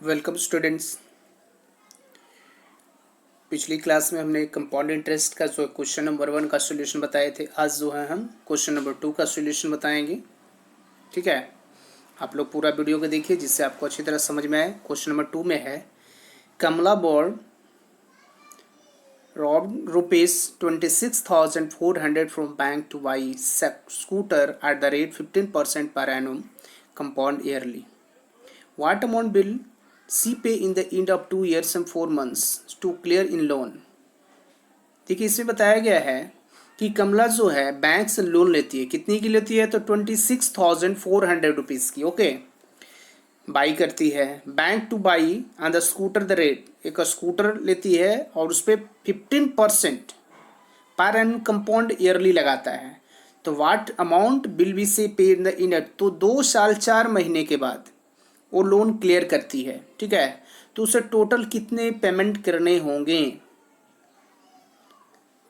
Welcome students. पिछली class में हमने कंपाउंड इंटरेस्ट का जो क्वेश्चन नंबर 1 का सॉल्यूशन बताए थे। आज जो है हम क्वेश्चन नंबर 2 का सॉल्यूशन बताएंगे। ठीक है, आप लोग पूरा वीडियो को देखिए जिससे आपको अच्छी तरह समझ में आए। क्वेश्चन नंबर 2 में है कमला board robbed rupees 26,400 from bank to buy scooter at the rate 15% per annum compound yearly. What amount will she pay in the end of 2 years and 4 months to clear in loan? देखिए, इसमें बताया गया है कि कमला जो है bank से loan लेती है। कितनी की लेती है? तो 26,400 रुपीज़ की। ओके, बाई करती है bank two by on the scooter the rate. एक स्कूटर लेती है और उस पर 15% पर एन कंपाउंड ईयरली लगाता है। तो वाट अमाउंट विल बी से पे इन द इन, तो 2 साल 4 महीने के बाद वो लोन क्लियर करती है। ठीक है, तो उसे टोटल कितने पेमेंट करने होंगे?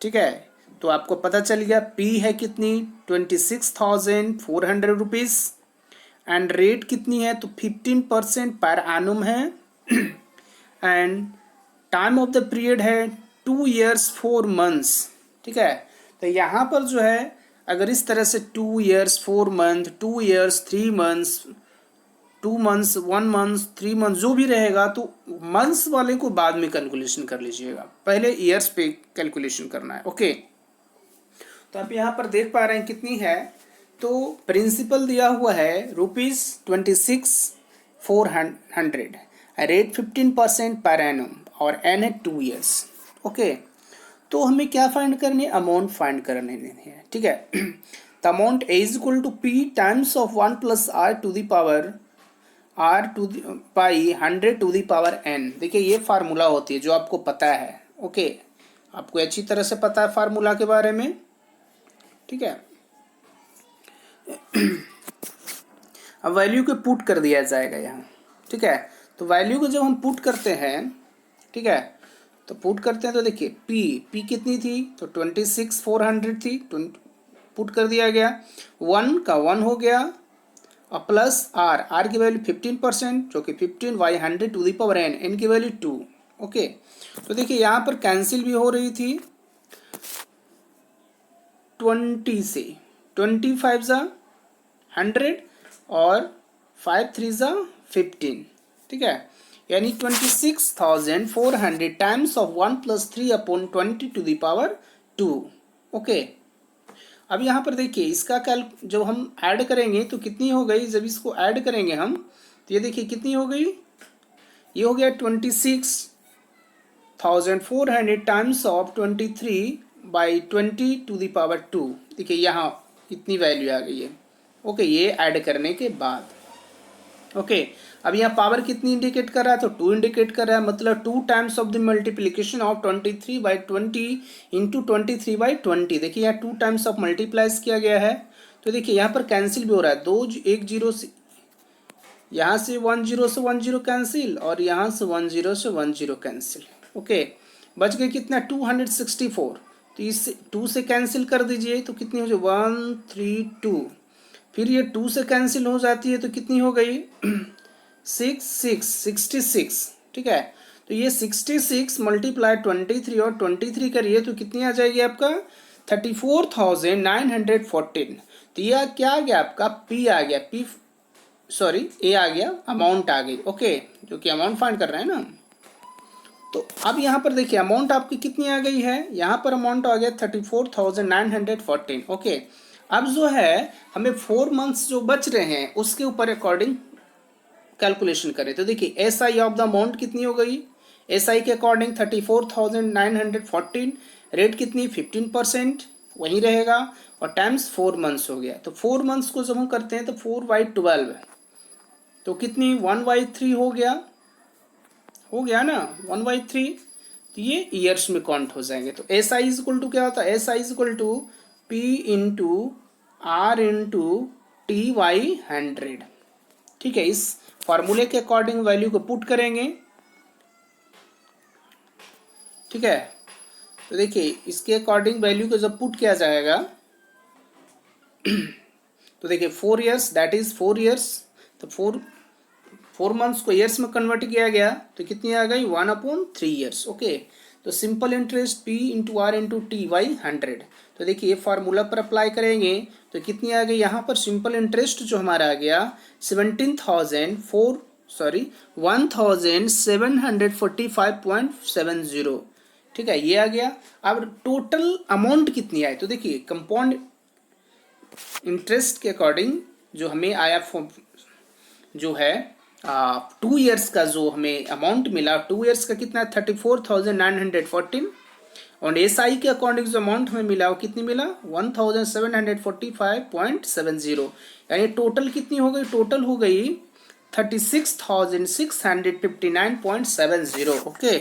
ठीक है, तो आपको पता चल गया पी है कितनी 26,400 रुपीज़ एंड रेट कितनी है तो 15% पर एनुम है and time of the period है 2 years 4 months। ठीक है, तो यहाँ पर जो है अगर इस तरह से 2 years 4 month 2 years 3 months 2 months 1 month 3 months जो भी रहेगा तो मंथ्स वाले को बाद में कैलकुलेशन कर लीजिएगा, पहले ईयर्स पे कैलकुलेशन करना है। ओके, तो आप यहाँ पर देख पा रहे हैं कितनी है। तो प्रिंसिपल दिया हुआ है ₹26,400, रेट 15% पर एनम और एन है 2 years। ओके, तो हमें क्या फाइंड करनी है? अमाउंट फाइंड करने है। ठीक है, the amount is equal to P times of 1 + r to the power r to by 100 to the power n। देखिए, ये फार्मूला होती है जो आपको पता है। ओके, आपको अच्छी तरह से पता है फार्मूला के बारे में। ठीक है, अब वैल्यू को पुट कर दिया जाएगा यहाँ। ठीक है, तो वैल्यू को जब हम पुट करते हैं, ठीक है, तो पुट करते हैं तो देखिए पी कितनी थी तो 26,400 थी, पुट कर दिया गया। 1 का 1 हो गया और प्लस आर की वैल्यू 15% जो कि 15/100 टू द पावर एन की वैल्यू 2। ओके, तो देखिए यहाँ पर कैंसिल भी हो रही थी 20 से, 25 ज़ा 100 और 5 3 ज़ा 15। ठीक है, यानी 26,400 times of 1 + 3/20 to the power 2। Okay, अब यहाँ पर देखिए इसका जब हम ऐड करेंगे तो कितनी हो गई? जब इसको ऐड करेंगे हम तो ये देखिए कितनी हो गई, ये हो गया 26,400 times of 23/20 to the power 2। देखिए यहाँ इतनी वैल्यू आ गई है। ओके, ये ऐड करने के बाद। ओके, अब यहाँ पावर कितनी इंडिकेट कर रहा है तो 2 इंडिकेट कर रहा है, मतलब 2 times of the multiplication of 23/20 into 23/20। देखिए यहाँ 2 टाइम्स ऑफ मल्टीप्लाइज किया गया है। तो देखिए यहाँ पर कैंसिल भी हो रहा है, 2 1 0 से यहाँ से 1 0 से 1 0 कैंसिल और यहाँ से 1 0 से 1 0 कैंसिल। ओके, बच गए कितना 264। तो इस 2 से कैंसिल कर दीजिए तो कितनी हो जाए 132। फिर ये 2 से कैंसिल हो जाती है तो कितनी हो गई 66। ठीक है, तो ये 66 × 23 और 23 करिए तो कितनी आ जाएगी आपका 34,914। तो यह क्या आ गया आपका पी आ गया, पी सॉरी ए आ गया, अमाउंट आ गई। ओके, जो कि अमाउंट फाइंड कर रहे हैं ना। तो अब यहाँ पर देखिए अमाउंट आपकी कितनी आ गई है, यहाँ पर अमाउंट आ गया 34,914। ओके, अब जो है हमें 4 मंथ्स जो बच रहे हैं उसके ऊपर अकॉर्डिंग कैलकुलेशन करें। तो देखिए S I of the amount कितनी हो गई, एस आई के अकॉर्डिंग 34,914, रेट कितनी 15% वही रहेगा और टाइम्स 4 मंथ्स हो गया। तो 4 मंथ्स को जब हम करते हैं तो 4/12 तो कितनी 1/3 हो गया ना 1/3। तो ये ईयर्स में काउंट हो जाएंगे। तो S I is equal to क्या होता है, S I is equal to P into R into T/100। ठीक है, इस फॉर्मूले के अकॉर्डिंग वैल्यू को पुट करेंगे। ठीक है, तो देखिए इसके अकॉर्डिंग वैल्यू को जब पुट किया जाएगा तो देखिए 4 years दैट इज 4 years, तो 4 4 मंथ्स को ईयर्स में कन्वर्ट किया गया तो कितनी आ गई 1/3 ईयर्स। ओके, तो simple interest P into R into T by 100। तो देखिए ये फार्मूला पर अप्लाई करेंगे तो कितनी आ गई यहाँ पर सिंपल इंटरेस्ट जो हमारा आ गया 1745.70। ठीक है, ये आ गया। अब टोटल अमाउंट कितनी आई तो देखिए कंपाउंड इंटरेस्ट के अकॉर्डिंग जो हमें आया जो है 2 ईयर्स का जो हमें अमाउंट मिला 2 ईयर्स का कितना 34,914 और एस आई के अकॉर्डिंग जो अमाउंट हमें मिला वो कितनी मिला 1745.70। यानी टोटल कितनी हो गई, टोटल हो गई 36,659.70। ओके,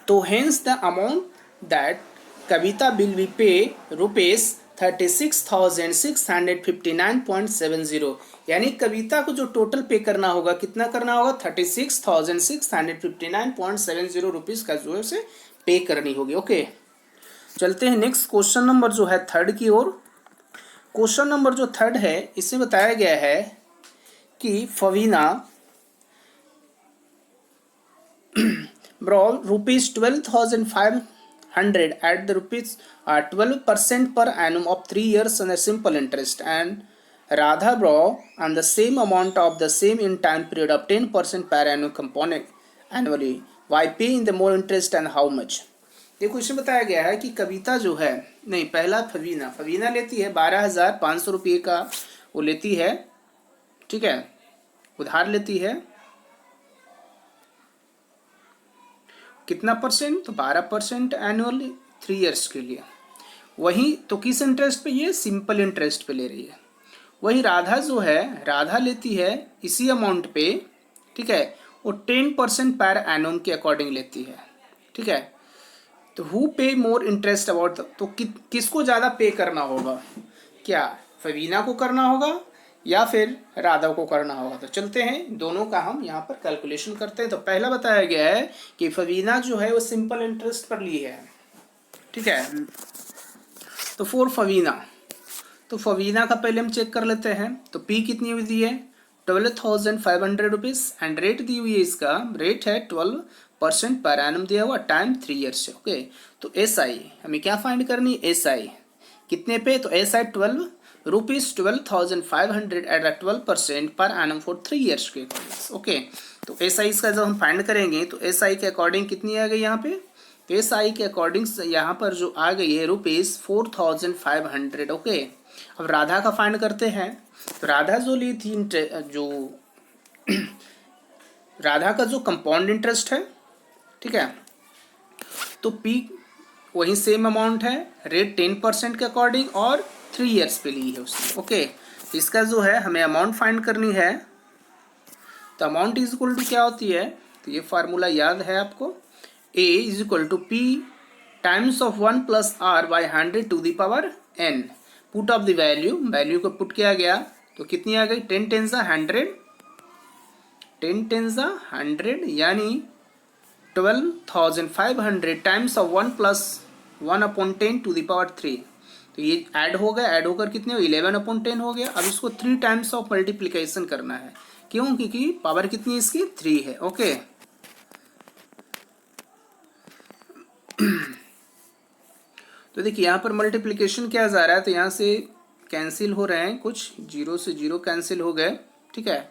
तो hence the amount that Kavita will be pay rupees 36,659.70। यानी कविता को जो टोटल पे करना होगा कितना करना होगा 36,659.70 रुपीज का जो है उसे पे करनी होगी। ओके, चलते हैं नेक्स्ट क्वेश्चन नंबर जो है थर्ड की ओर। क्वेश्चन नंबर जो थर्ड है इसमें बताया गया है कि फवीना borrowed rupees 12,500 at the rupees 12% per annum of 3 years on a simple interest, and Radha borrowed on the same amount of the same in time period of 10% per annum component annually. Why paying the more interest and how much? देखो इसमें बताया गया है कि कविता जो है, नहीं पहला फवीना लेती है 12,500 रुपये का वो लेती है। ठीक है, उधार लेती है कितना परसेंट तो 12% एनुअली 3 ईयर्स के लिए। वही तो किस इंटरेस्ट पे, ये सिंपल इंटरेस्ट पे ले रही है। वही राधा जो है, राधा लेती है इसी अमाउंट पे, ठीक है, वो 10% पर एनम के अकॉर्डिंग लेती है। ठीक है, तो हु पे मोर इंटरेस्ट अबाउट, तो किसको ज़्यादा पे करना होगा, क्या फवीना को करना होगा या फिर राधा को करना होगा। तो चलते हैं दोनों का हम यहाँ पर कैलकुलेशन करते हैं। तो पहला बताया गया है कि फवीना जो है वो सिंपल इंटरेस्ट पर ली है। ठीक है, तो फॉर फवीना, तो फवीना का पहले हम चेक कर लेते हैं। तो पी कितनी हुई दी है 12,500 रुपीज़ एंड रेट दी हुई है, इसका रेट है 12% पर एनम दिया हुआ, टाइम 3 ईयर्स है। ओके, तो एस आई हमें क्या फाइंड करनी है, एस आई कितने पे, तो S I 12,500 at 12% per annum for 3 years के अकॉर्डिंग। ओके, तो एस आई का जब हम फाइंड करेंगे तो एस आई के अकॉर्डिंग कितनी आ गई यहाँ पे, तो एस आई के अकॉर्डिंग यहाँ पर जो आ गई है ₹4,500। ओके, अब राधा का फाइंड करते हैं। तो राधा जो ली थी जो राधा का जो कंपाउंड इंटरेस्ट है, ठीक है, तो पी वही सेम अमाउंट है, रेट 10% के अकॉर्डिंग और 3 ईयर्स पे ली है उसने। ओके, इसका जो है हमें अमाउंट फाइंड करनी है। तो अमाउंट इज इक्वल टू क्या होती है, तो ये फार्मूला याद है आपको, A is equal to P times of 1 plus R by 100 to the power n। Put of the value को पुट किया गया तो कितनी आ गई 10 टेंस 100, 10 टेंस 100 यानी 12,500 times of 1 plus 1/10 to the power 3। तो ये ऐड हो गया, ऐड होकर कितने 11/10 हो गया। अब इसको 3 टाइम्स ऑफ मल्टीप्लिकेशन करना है, क्यों, क्योंकि पावर कितनी इसकी 3 है। ओके, तो देखिए यहाँ पर मल्टीप्लिकेशन क्या जा रहा है, तो यहाँ से कैंसिल हो रहे हैं, कुछ 0 से 0 कैंसिल हो गए। ठीक है,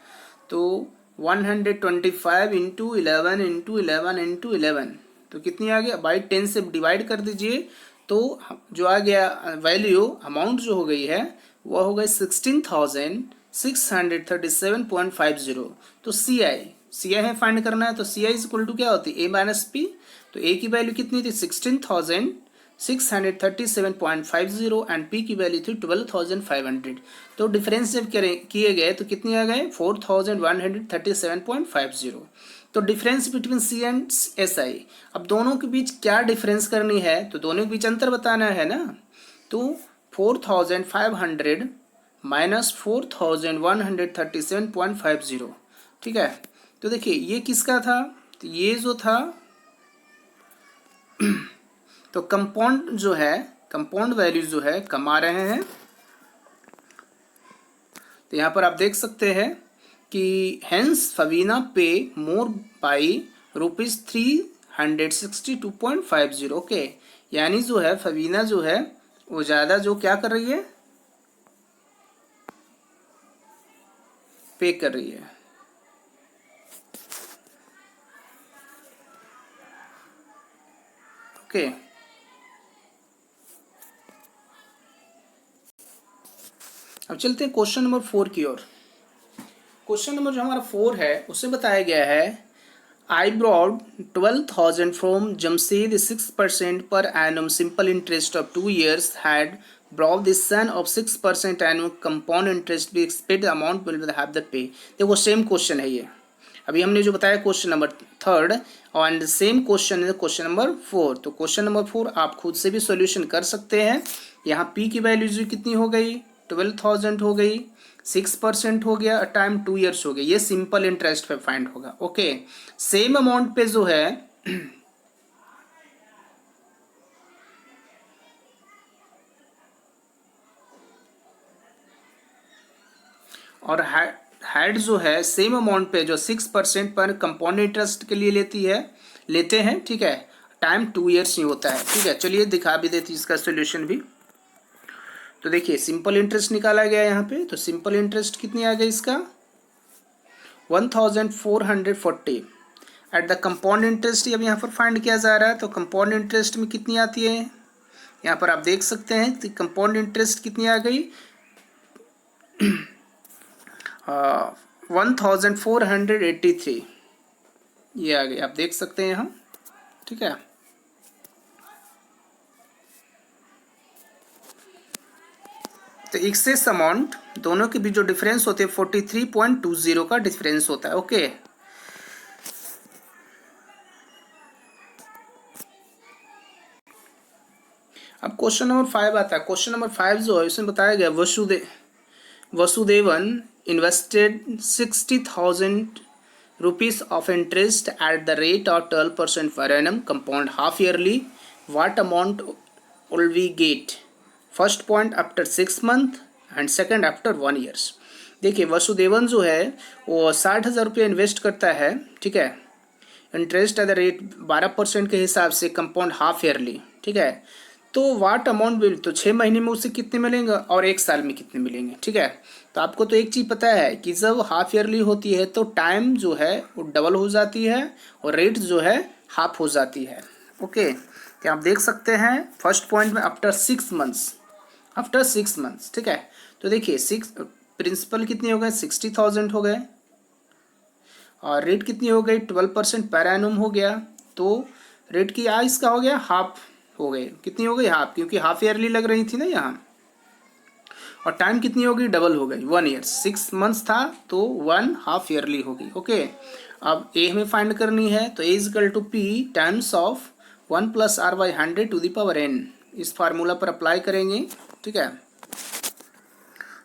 तो 125 इंटू 11 इंटू 11 इंटू 11 तो कितनी आ गया, बाई 10 से डिवाइड कर दीजिए तो जो आ गया वैल्यू, अमाउंट जो हो गई है वो हो गई 16,637.50। तो सी आई है फाइंड करना है। तो सी आई इज इक्वल टू क्या होती है, ए माइनस पी। तो ए की वैल्यू कितनी थी 16,637.50 एंड पी की वैल्यू थी 12,500। तो डिफरेंस जब किए गए तो कितनी आ गए 4,137.50। तो difference between C and S I, अब दोनों के बीच क्या डिफरेंस करनी है, तो दोनों के बीच अंतर बताना है ना। तो 4,500 माइनस 4,137.50। ठीक है, तो देखिए ये किसका था, तो ये जो था तो कंपाउंड जो है, कंपाउंड वैल्यू जो है कम आ रहे हैं। तो यहाँ पर आप देख सकते हैं कि हेंस फवीना पे मोर बाई ₹362.50। ओके, यानी जो है फवीना जो है वो ज़्यादा जो क्या कर रही है, पे कर रही है। ओके, अब चलते हैं क्वेश्चन नंबर 4 की ओर। क्वेश्चन नंबर जो हमारा 4 है उससे बताया गया है I borrowed 12,000 from Jamshid 6% per annum simple interest of 2 years had borrowed the son of 6% annual compound interest be expected the amount will have the pay। देखो सेम क्वेश्चन है ये, अभी हमने जो बताया क्वेश्चन नंबर 3 और सेम क्वेश्चन है question number 4। तो क्वेश्चन नंबर 4 आप खुद से भी सॉल्यूशन कर सकते हैं। यहाँ P की वैल्यू कितनी हो गई, 12,000 हो गई, 6% हो गया, टाइम 2 ईयर्स हो गया, ये सिंपल इंटरेस्ट पे फाइंड होगा। ओके, सेम अमाउंट पे जो है और हेड जो है सेम अमाउंट पे जो 6% पर कंपाउंड इंटरेस्ट के लिए लेते हैं, ठीक है, टाइम 2 ईयर्स ही होता है। ठीक है, चलिए दिखा भी देती इसका सोल्यूशन भी। तो देखिए सिंपल इंटरेस्ट निकाला गया यहाँ पे, तो सिंपल इंटरेस्ट कितनी आ गई इसका 1440 एट द कंपाउंड इंटरेस्ट अब यहाँ पर फाइंड किया जा रहा है। तो कंपाउंड इंटरेस्ट में कितनी आती है, यहाँ पर आप देख सकते हैं कि कंपाउंड इंटरेस्ट कितनी आ गई 1483 ये आ गई, आप देख सकते हैं यहाँ। ठीक है, तो एक्सेस अमाउंट दोनों के बीच जो डिफरेंस होते हैं 43.20 का डिफरेंस होता है। ओके, अब क्वेश्चन नंबर 5 आता है। क्वेश्चन नंबर 5 जो है इसमें बताया गया Vasudevan invested 60,000 rupees of interest at the rate of 12% per annum compound half yearly. What amount will we get? First point after 6 months and second after 1 years। देखिए वसुदेवन जो है वो 60,000 रुपये इन्वेस्ट करता है, ठीक है, इंटरेस्ट एट द रेट 12% के हिसाब से कंपाउंड हाफ ईयरली। ठीक है, तो वाट अमाउंट विल, तो 6 महीने में उसे कितने मिलेंगे और 1 साल में कितने मिलेंगे। ठीक है, तो आपको तो एक चीज़ पता है कि जब हाफ ईयरली होती है तो टाइम जो है वो डबल हो जाती है और रेट जो है हाफ हो जाती है। ओके, तो आप देख सकते हैं फर्स्ट पॉइंट में आफ्टर 6 मंथ्स, आफ्टर 6 मंथ्स। ठीक है, तो देखिए 6 प्रिंसिपल कितने हो गए 60,000 हो गए और रेट कितनी हो गई 12% पर एनम हो गया, तो रेट की आइस का हो गया हाफ हो गए, कितनी हो गई हाफ, क्योंकि हाफ ईयरली लग रही थी ना यहाँ, और टाइम कितनी हो गई डबल हो गई 1 ईयर, 6 मंथ्स था तो 1 हाफ ईयरली हो गई। ओके, अब ए हमें फाइंड करनी है, तो A is equal to P times of 1 + r/100⁴ इस फार्मूला पर अप्लाई करेंगे। ठीक है,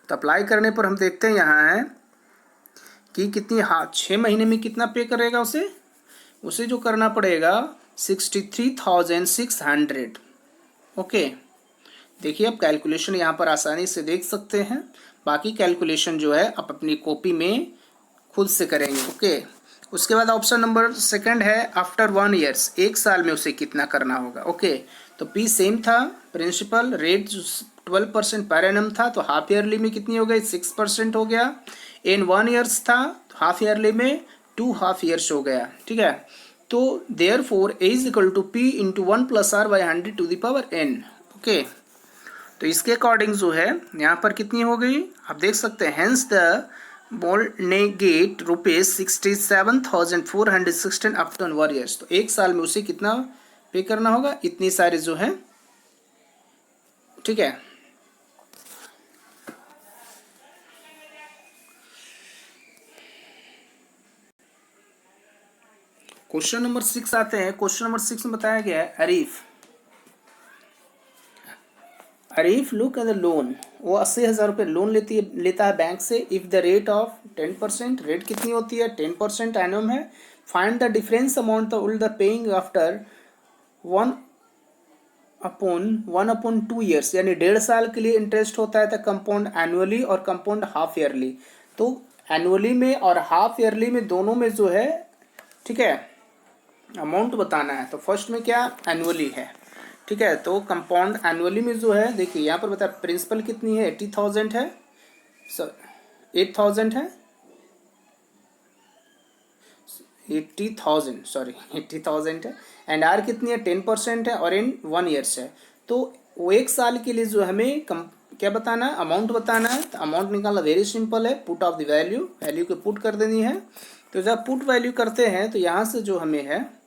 तो अप्लाई करने पर हम देखते हैं यहाँ है कि कितनी 6 महीने में कितना पे करेगा उसे जो करना पड़ेगा 63,600। ओके, देखिए अब कैलकुलेशन यहाँ पर आसानी से देख सकते हैं, बाकी कैलकुलेशन जो है आप अपनी कॉपी में खुद से करेंगे। ओके, उसके बाद ऑप्शन नंबर सेकंड है आफ्टर 1 ईयर्स, 1 साल में उसे कितना करना होगा। ओके, तो पी सेम था, प्रिंसिपल रेट 12% पर एनम था, तो हाफ ईयरली में कितनी हो गई 6% हो गया, इन 1 ईयर्स था तो हाफ ईयरली में 2 हाफ ईयर्स हो गया। ठीक है, तो therefore A is equal to P into 1 + r/100⁴ okay, तो इसके अकॉर्डिंग जो है यहाँ पर कितनी हो गई आप देख सकते हैं, हेंस द मोलनेगेट ₹67,416 आफ्टर 1 ईयर्स, तो 1 साल में उसे कितना पे करना होगा, इतनी सारे जो है। ठीक है, क्वेश्चन नंबर 6 आते हैं। क्वेश्चन नंबर 6 में बताया गया है Arif look at the loan, वो 80,000 रुपये लोन लेता है बैंक से। If the rate of 10%, rate कितनी होती है 10% एनम है। Find the difference amount will the paying after 1/2 years, यानी 1.5 साल के लिए इंटरेस्ट होता है तो कंपाउंड एनुअली और कंपाउंड हाफ ईयरली। तो एनुअली में और हाफ ईयरली में दोनों में जो है, ठीक है, अमाउंट बताना है। तो फर्स्ट में क्या, एनुअली है, ठीक है। तो कंपाउंड एनुअली में जो है, देखिए यहाँ पर बता प्रिंसिपल कितनी है, 80,000 है, सर 8,000 है, 80,000 सॉरी 80,000 है, एंड आर कितनी है, 10% है, और इन 1 ईयर्स है। तो वो 1 साल के लिए जो हमें क्या बताना है, अमाउंट बताना है। तो अमाउंट निकालना वेरी सिंपल है, put of the value, value को पुट कर देनी है। तो जब पुट वैल्यू करते हैं तो यहाँ से जो हमें है,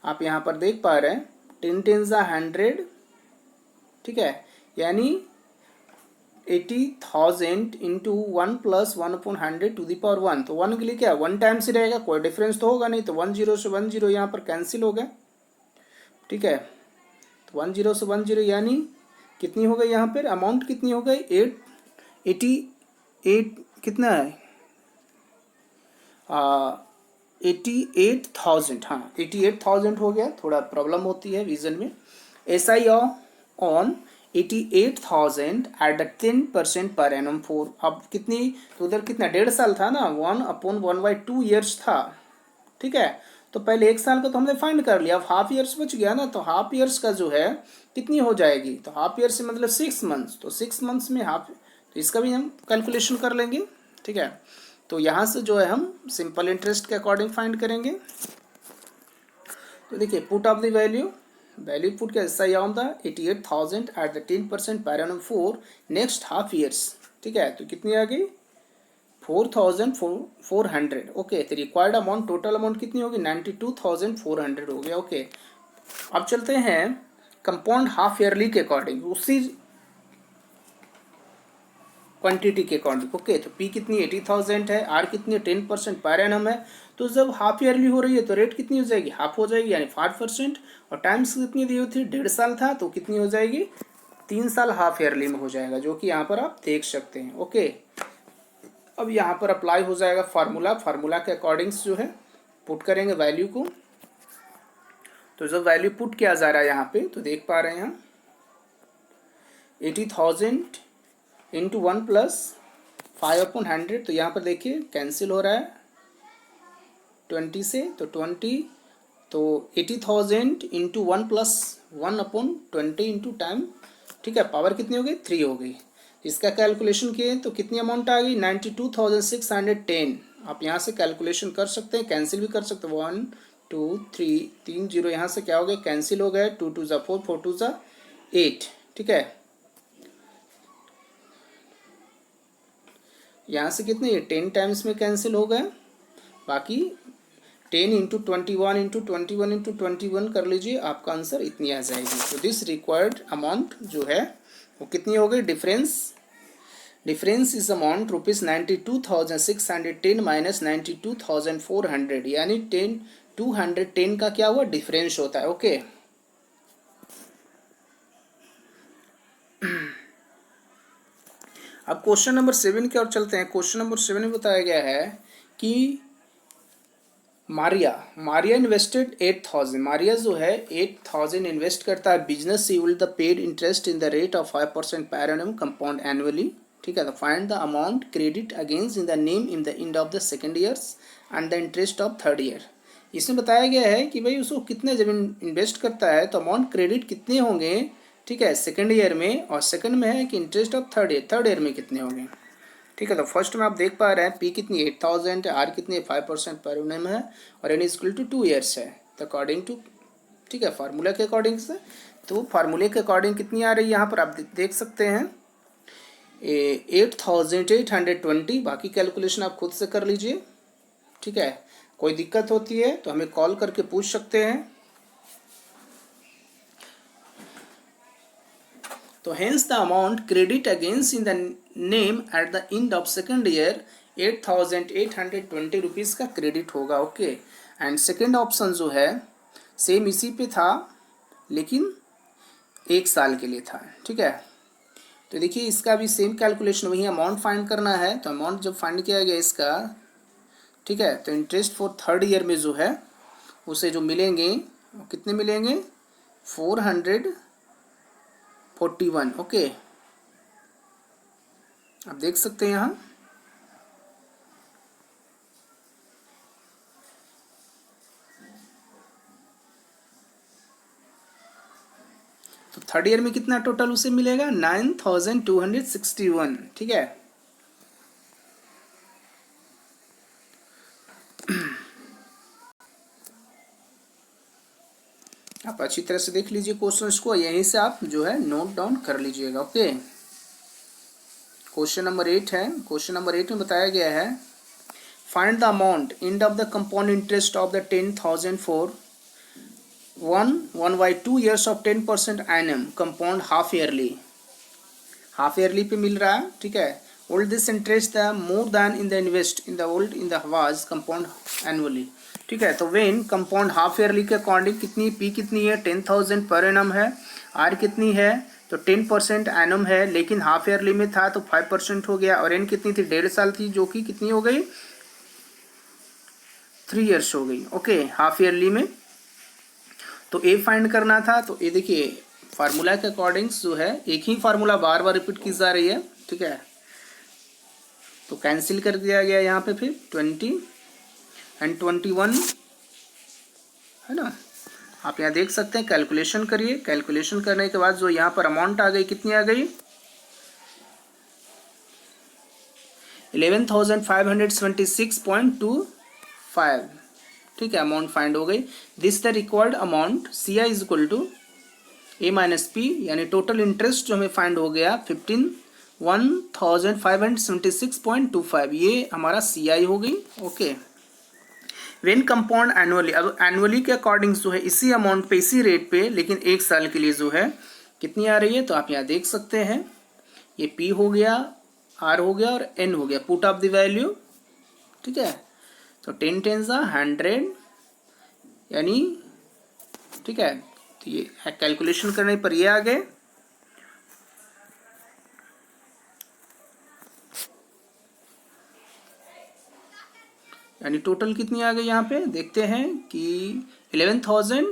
आप यहाँ पर देख पा रहे हैं 10 10 100, ठीक है, यानी 80,000 into 1 plus 1/100 to the power 1। तो 1 के लिए क्या, 1 टाइम्स ही रहेगा, कोई डिफरेंस तो होगा नहीं। तो 1 0 से 1 0 यहाँ पर कैंसिल हो गया, ठीक है। तो 1 0 से 1 0 यानी कितनी हो गई यहाँ पर अमाउंट, कितनी हो गई 88, कितना है 88,000, हाँ 88,000 हो गया। थोड़ा प्रॉब्लम होती है विजन में। SI on 88,000 eight the 10% per annum 4। अब कितनी, तो उधर कितना 1.5 साल था ना, 1/1/2 ईयर्स था, ठीक है। तो पहले 1 साल का तो हमने फाइंड कर लिया, अब हाफ ईयर्स बच गया ना, तो हाफ ईयर्स का जो है कितनी हो जाएगी, तो हाफ ईयर से मतलब 6 मंथ्स, तो 6 मंथ्स में हाफ, तो इसका भी हम कैलकुलेशन कर लेंगे, ठीक है। तो यहाँ से जो है हम सिंपल इंटरेस्ट के अकॉर्डिंग फाइंड करेंगे। तो देखिए put of the value, value put के SI on the 88,000 eight the 10% per annum 4 next half years, ठीक है। तो कितनी आ गई 4,400, ओके। तो रिक्वायर्ड अमाउंट, टोटल अमाउंट कितनी होगी 92,400 हो गया, ओके। अब चलते हैं कंपाउंड हाफ ईयरली के अकॉर्डिंग, उसी क्वांटिटी के अकॉर्डिंग, ओके। तो P कितनी 80,000 है, R कितनी 10% पर एनम है। तो जब हाफ ईयरली हो रही है तो रेट कितनी हो जाएगी, हाफ हो जाएगी, यानी 5%, और टाइम्स कितनी दी हुई थी 1.5 साल था, तो कितनी हो जाएगी 3 साल हाफ ईयरली में हो जाएगा, जो कि यहाँ पर आप देख सकते हैं, ओके। अब यहाँ पर अप्लाई हो जाएगा फार्मूला, फार्मूला के अकॉर्डिंग्स जो है पुट करेंगे वैल्यू को। तो जब वैल्यू पुट किया जा रहा है यहाँ पे, तो देख पा रहे हैं यहाँ 80,000 इंटू 1 प्लस 5/100, तो यहाँ पर देखिए कैंसिल हो रहा है 20 से, तो 20, तो 80,000 इंटू 1 प्लस 1/20 इंटू टाइम, ठीक है, पावर कितनी हो गई 3 हो गई। इसका कैलकुलेशन किए तो कितनी अमाउंट आ गई 92,610। आप यहाँ से कैलकुलेशन कर सकते हैं, कैंसिल भी कर सकते हैं, 1 2 3 3 0 यहाँ से क्या हो गया कैंसिल हो गए, 2 2 ज़ा 4 4 2 ज़ा 8, ठीक है। यहाँ से कितने 10 टाइम्स में कैंसिल हो गए, बाकी 10 इंटू 21 इंटू 21 इंटू 21 कर लीजिए, आपका आंसर इतनी आ जाएगी। तो दिस रिक्वायर्ड अमाउंट जो है वो कितनी हो गई, डिफरेंस इज अमाउंट ₹92,610 माइनस 92,400, यानी 210 का क्या हुआ डिफरेंस होता है, ओके। अब क्वेश्चन नंबर 7 की ओर चलते हैं। क्वेश्चन नंबर 7 में बताया गया है कि मारिया इन्वेस्टेड 8,000, मारिया जो है 8,000 इन्वेस्ट करता है business, she will the paid interest in the rate of 5% per annum compound annually, ठीक है। तो find the amount credit against in the name in the end of the second years and the interest of third year. इसमें बताया गया है कि भाई उसको कितने जब इन्वेस्ट करता है तो अमाउंट क्रेडिट कितने होंगे, ठीक है, सेकेंड ईयर में, और सेकेंड में है कि इंटरेस्ट ऑफ थर्ड ईयर में कितने होंगे, ठीक है। तो फर्स्ट में आप देख पा रहे हैं P कितनी 8,000 है, R कितनी 5% पर एनम है, और N इक्वल टू 2 ईयर्स है। तो अकॉर्डिंग टू, ठीक है, फार्मूला के अकॉर्डिंग से, तो फार्मूले के अकॉर्डिंग कितनी आ रही है यहाँ पर आप देख सकते हैं 8,820। बाकी कैलकुलेशन आप खुद से कर लीजिए, ठीक है। कोई दिक्कत होती है तो हमें कॉल करके पूछ सकते हैं। तो hence the amount credit against in the name at the end of second year 8,820 rupees का क्रेडिट होगा, ओके। एंड सेकेंड ऑप्शन जो है सेम इसी पे था, लेकिन 1 साल के लिए था, ठीक है। तो देखिए इसका भी सेम कैलकुलेशन, वही अमाउंट फाइंड करना है। तो अमाउंट जब फाइंड किया गया इसका, ठीक है, तो इंटरेस्ट फॉर थर्ड ईयर में जो है उसे जो मिलेंगे कितने मिलेंगे 441, ओके। आप देख सकते हैं यहाँ तो थर्ड ईयर में कितना टोटल उसे मिलेगा 9261, ठीक है। आप अच्छी तरह से देख लीजिए क्वेश्चंस को, यहीं से आप जो है नोट डाउन कर लीजिएगा। ओके, क्वेश्चन नंबर 8 है। क्वेश्चन नंबर 8 में बताया गया है find the amount and of the compound interest of the 10,000 for 1/2 years of 10% annum compound half yearly. Half yearly पे मिल रहा है, ठीक है। Old this interest the more than in the invest in the old in the was compound annually, ठीक है। तो when compound half yearly के according कितनी पी कितनी है 10,000 पर एनम है, आर कितनी है तो 10% एनम है, लेकिन हाफ ईयरली में था तो 5% हो गया, और एन कितनी थी 1.5 साल थी, जो कि कितनी हो गई 3 years हो गई। ओके, हाफ ईयरली में तो ए फाइंड करना था। तो ये देखिए फार्मूला के अकॉर्डिंग जो है एक ही फार्मूला बार बार रिपीट की जा रही है, ठीक है। तो कैंसिल कर दिया गया यहाँ पे, फिर 20 एंड 21 है ना। आप यहाँ देख सकते हैं, कैलकुलेशन करिए। कैलकुलेशन करने के बाद जो यहाँ पर अमाउंट आ गई कितनी आ गई 11,576.25, ठीक है। अमाउंट फाइंड हो गई। This the required amount C I is equal to A minus P, यानी टोटल इंटरेस्ट जो हमें फाइंड हो गया 15,576.25, ये हमारा सी आई हो गई। ओके, वेन कंपाउंड एनुअली, अब एनुअली के अकॉर्डिंग जो है इसी अमाउंट पे इसी रेट पे, लेकिन एक साल के लिए जो है कितनी आ रही है, तो आप यहाँ देख सकते हैं ये पी हो गया, आर हो गया और एन हो गया। पुट ऑफ द वैल्यू, ठीक है। तो 10 10 100 यानी, ठीक है। तो ये कैलकुलेशन करने पर ये आ गए, यानी टोटल कितनी आ गई यहाँ पे देखते हैं कि 11,000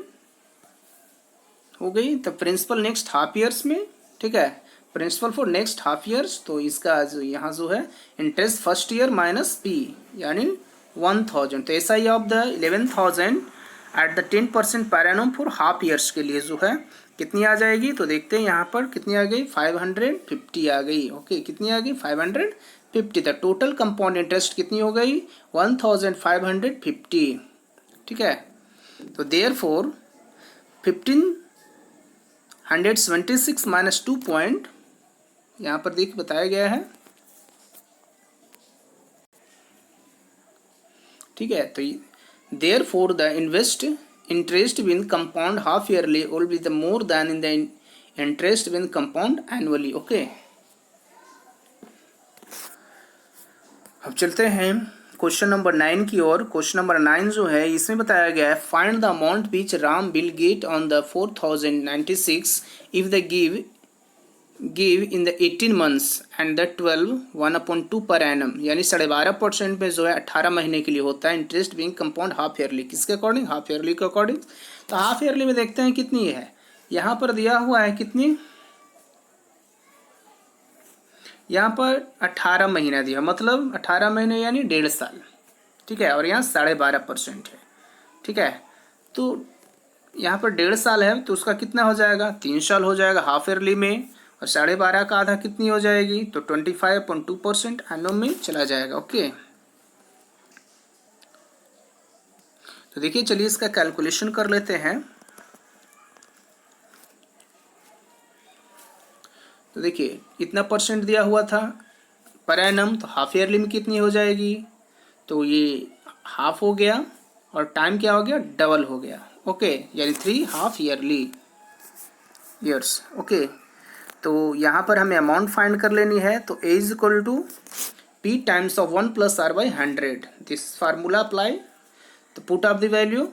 हो गई। तो प्रिंसिपल नेक्स्ट हाफ ईयर्स में, ठीक है, principal for next half years, तो इसका जो यहाँ जो है interest first year minus P यानी 1,000। तो S I of the 11,000 at the 10% per annum for half years के लिए जो है कितनी आ जाएगी, तो देखते हैं यहाँ पर कितनी आ गई 550 आ गई। ओके, कितनी आ गई 550। तो टोटल कंपाउंड इंटरेस्ट कितनी हो गई 1,550, ठीक है। तो देयर फोर 1576 माइनस 2 पॉइंट यहाँ पर देख बताया गया है, ठीक है। तो therefore the invest interest when compound half yearly will be the more than in the interest when compound annually. Okay, अब चलते हैं क्वेश्चन नंबर 9 की ओर। क्वेश्चन नंबर 9 जो है इसमें बताया गया है find the amount which Ram will get on the 4,096 if the give in the 18 months and the 12 1/2 per annum, यानी 12.5% में जो है 18 महीने के लिए होता है interest being compound half yearly. किसके अकॉर्डिंग, हाफ ईयरली के अकॉर्डिंग। तो हाफ ईयरली में देखते हैं कितनी है, यहाँ पर दिया हुआ है कितनी, यहाँ पर 18 महीना दिया, मतलब 18 महीने यानी 1.5 साल, ठीक है। और यहाँ 12.5% है, ठीक है। तो यहाँ पर 1.5 साल है तो उसका कितना हो जाएगा 3 साल हो जाएगा हाफ ईयरली में, और 12.5 का आधा कितनी हो जाएगी तो 25.2% एनम में चला जाएगा। ओके, तो देखिए चलिए इसका कैलकुलेशन कर लेते हैं। तो देखिए इतना परसेंट दिया हुआ था पर एनम, तो हाफ ईयरली में कितनी हो जाएगी, तो ये हाफ हो गया और टाइम क्या हो गया डबल हो गया। ओके, यानी 3 हाफ ईयरली ईयर्स। ओके, तो यहाँ पर हमें अमाउंट फाइंड कर लेनी है। तो A is equal to P times of 1 + r / 100, this formula apply. तो पुट ऑफ द वैल्यू,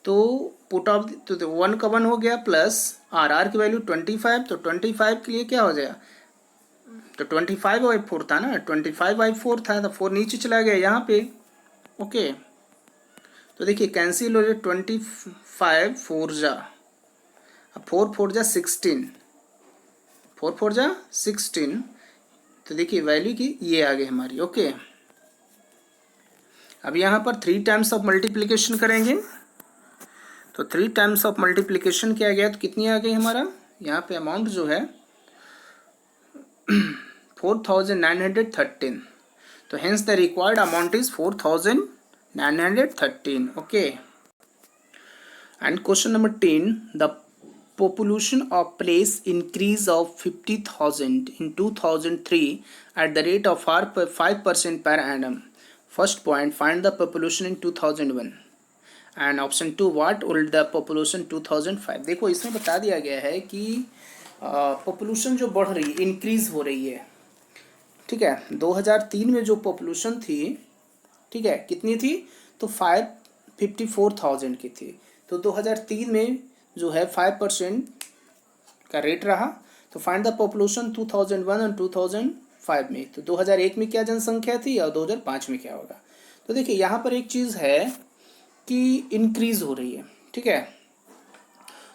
तो पुट ऑफ तो 1 का 1 हो गया प्लस आर की वैल्यू 25, तो 25 के लिए क्या हो जाएगा, तो 25/4 था ना, 25/4 था, तो 4 नीचे चला गया यहाँ पे। ओके, तो देखिए कैंसिल हो जाए 25 4 जा, 4 4 जा 16, 4 4 जा 16, तो देखिए वैल्यू की ये आ गई हमारी। ओके, अब यहाँ पर 3 टाइम्स ऑफ मल्टीप्लिकेशन करेंगे, तो 3 टाइम्स ऑफ मल्टीप्लिकेशन किया गया तो कितनी आ गई हमारा, यहाँ पे अमाउंट जो है 4913, तो hence the required amount is 4913. Okay. And question number 10, the population of place increase of 50,000 in 2003 at the rate of 5% per annum. First point, find the population in 2001. And option 2, what will the population 2005. देखो इसमें बता दिया गया है कि population जो बढ़ रही है, इंक्रीज हो रही है, ठीक है। 2003 में जो पॉपुलेशन थी, ठीक है, कितनी थी, तो 554,000 की थी। तो 2003 में जो है 5% का रेट रहा। तो फाइंड द पॉपुलेशन 2001 और 2005 में। तो 2001 में क्या जनसंख्या थी और 2005 में क्या होगा। तो देखिए यहाँ पर एक चीज़ है कि इंक्रीज हो रही है, ठीक है।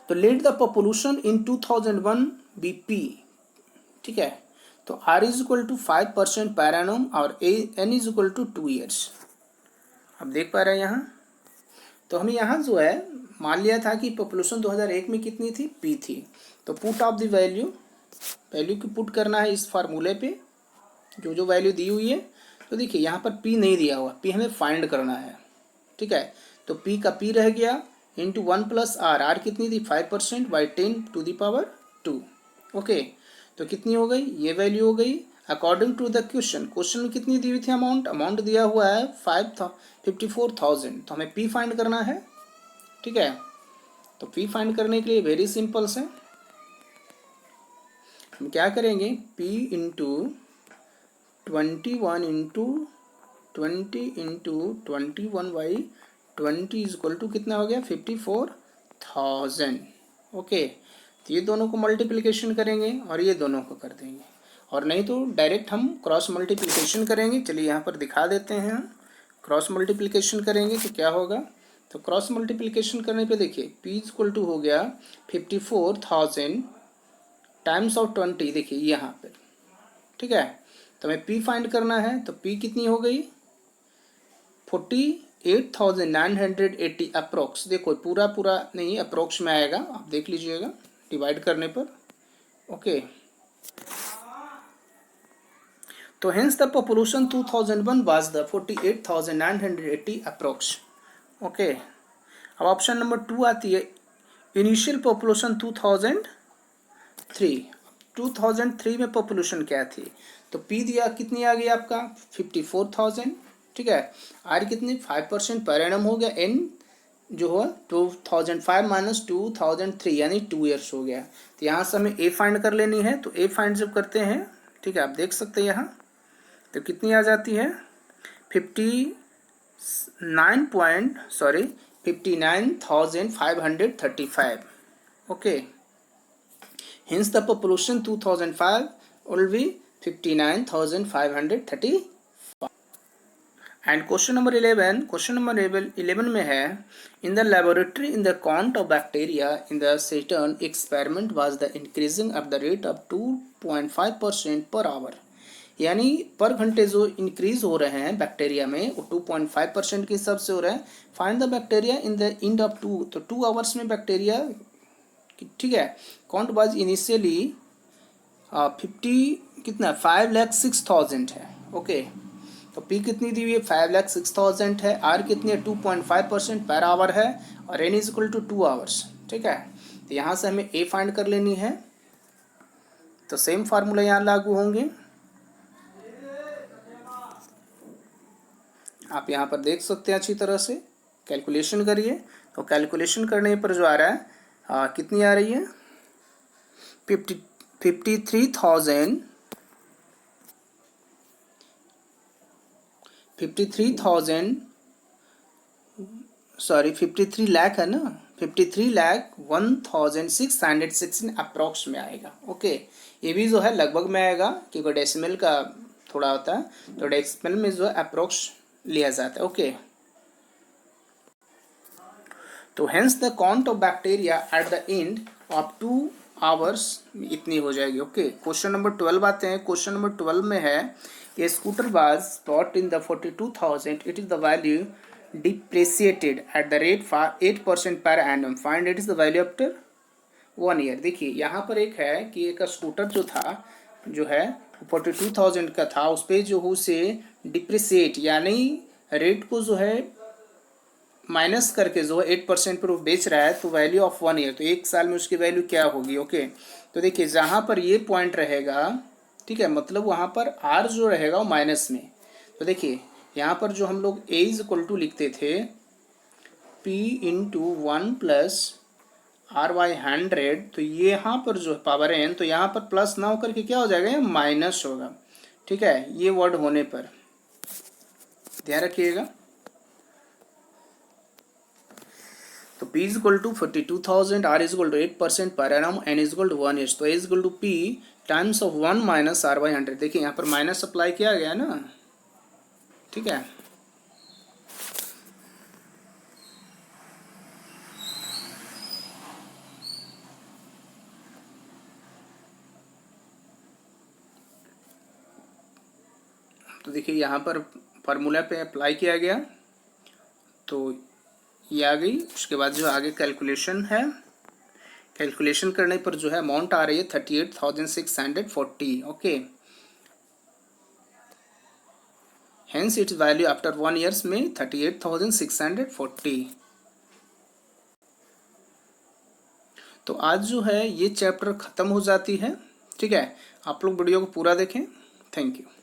तो let the population in 2001 be P, ठीक है। तो R is equal to 5% per annum और N is equal to 2 years. अब देख पा रहे हैं यहाँ। तो हमें यहाँ जो है मान लिया था कि पॉपुलेशन 2001 में कितनी थी, P थी। तो पुट ऑफ द वैल्यू की पुट करना है इस फार्मूले पे, जो वैल्यू दी हुई है। तो देखिए यहाँ पर P नहीं दिया हुआ, P हमें फाइंड करना है, ठीक है। तो P का P रह गया इंटू 1 प्लस R। R कितनी थी, 5% by 10 to the power 2। Okay, तो कितनी हो गई, ये वैल्यू हो गई अकॉर्डिंग टू द क्वेश्चन में कितनी दी हुई थी, अमाउंट दिया हुआ है 54,000। तो हमें P फाइंड करना है, ठीक है। तो P फाइंड करने के लिए वेरी सिंपल से हम क्या करेंगे, P into 21 into 21 by 20 is equal to कितना हो गया, 54,000। ओके, तो ये दोनों को मल्टीप्लिकेशन करेंगे और ये दोनों को कर देंगे, और नहीं तो डायरेक्ट हम क्रॉस मल्टीप्लिकेशन करेंगे। चलिए यहाँ पर दिखा देते हैं, क्रॉस मल्टीप्लिकेशन करेंगे तो क्या होगा। तो क्रॉस मल्टीप्लिकेशन करने पे देखिए P इक्वल टू हो गया 54,000 टाइम्स ऑफ 20, देखिए यहाँ पर, ठीक है। तो हमें P फाइंड करना है। तो P कितनी हो गई, 48,980 अप्रोक्स। देखो पूरा नहीं, अप्रोक्स में आएगा, आप देख लीजिएगा डिवाइड करने पर। ओके, तो hence the population 2001 was the 48,980 approx. Okay, अब ऑप्शन नंबर 2 आती है इनिशियल पॉपुलेशन 2003 में पॉपुलेशन क्या थी। तो P दिया कितनी आ गई आपका 54,000, ठीक है। R कितनी 5% पर एनम हो गया, N जो हो 2005 माइनस 2003 यानी 2 ईयर्स हो गया। तो यहाँ से हमें A फाइंड कर लेनी है। तो A फाइंड जब करते हैं, ठीक है, आप देख सकते हैं यहाँ तो कितनी आ जाती है 59,535। Okay, hence the population 2005 will be 59,535। And question number 11 में है in the laboratory in the count of bacteria in the Saturn experiment was the increasing at the rate of 2.5% per hour. यानी पर घंटे जो इंक्रीज हो रहे हैं bacteria में वो 2.5% के हिसाब से हो रहा है। Find the bacteria in the end of 2, तो 2 आवर्स में बैक्टीरिया, ठीक है, काउंट वाज इनिशियली 5,06,000 है। ओके, तो P कितनी दी हुई है 5,06,000 है, R कितनी है 2.5% पर आवर है, और N is equal to 2 hours, ठीक है। तो यहाँ से हमें A फाइंड कर लेनी है। तो सेम फार्मूला यहाँ लागू होंगे, आप यहाँ पर देख सकते हैं अच्छी तरह से। कैलकुलेशन करिए, तो कैलकुलेशन करने पर जो आ रहा है कितनी आ रही है 53 लाख है ना, 53,01,616 अप्रॉक्स में आएगा। ओके, ये भी जो है लगभग में आएगा क्योंकि डेसिमल का थोड़ा होता है, तो डेसिमल में जो है अप्रॉक्स लिया जाता है। ओके, तो hence the count of bacteria at the end of 2 hours इतनी हो जाएगी। ओके, क्वेश्चन नंबर 12 आते हैं। क्वेश्चन नंबर 12 में है A scooter was bought in the 42,000, it is the value depreciated at the rate for 8% per annum. Find it is the value after 1 year. देखिए यहाँ पर एक है कि एक स्कूटर जो था, जो है 42,000 का था, उस पर जो है उसे डिप्रिसिएट यानी रेट को जो है माइनस करके जो है 8% पर वो बेच रहा है, तो वैल्यू ऑफ 1 ईयर, तो 1 साल में उसकी वैल्यू क्या होगी। ओके, तो देखिए जहाँ पर ये पॉइंट रहेगा, ठीक है, मतलब वहाँ पर आर जो रहेगा वो माइनस में। तो देखिए यहाँ पर जो हम लोग ए इज इक्वल टू लिखते थे P into 1 plus R by 100, तो ये यहाँ पर जो पावर एन, तो यहाँ पर प्लस ना होकर के क्या हो जाएगा, ये माइनस होगा। ठीक है, ये वर्ड होने पर ध्यान रखिएगा। तो P is equal to 42,000, R is equal to 8% per annum, N is equal to 1 years, तो A is equal to P times of 1 minus R by 100। देखिए यहाँ पर माइनस अप्लाई किया गया ना, ठीक है। तो देखिए यहाँ पर फार्मूला पे अप्लाई किया गया, तो ये आ गई। उसके बाद जो आगे कैलकुलेशन है, कैलकुलेशन करने पर जो है अमाउंट आ रही है 38,640। Okay, hence it's value after 1 years में 38,640। तो आज जो है ये चैप्टर ख़त्म हो जाती है। ठीक है, आप लोग वीडियो को पूरा देखें। Thank you.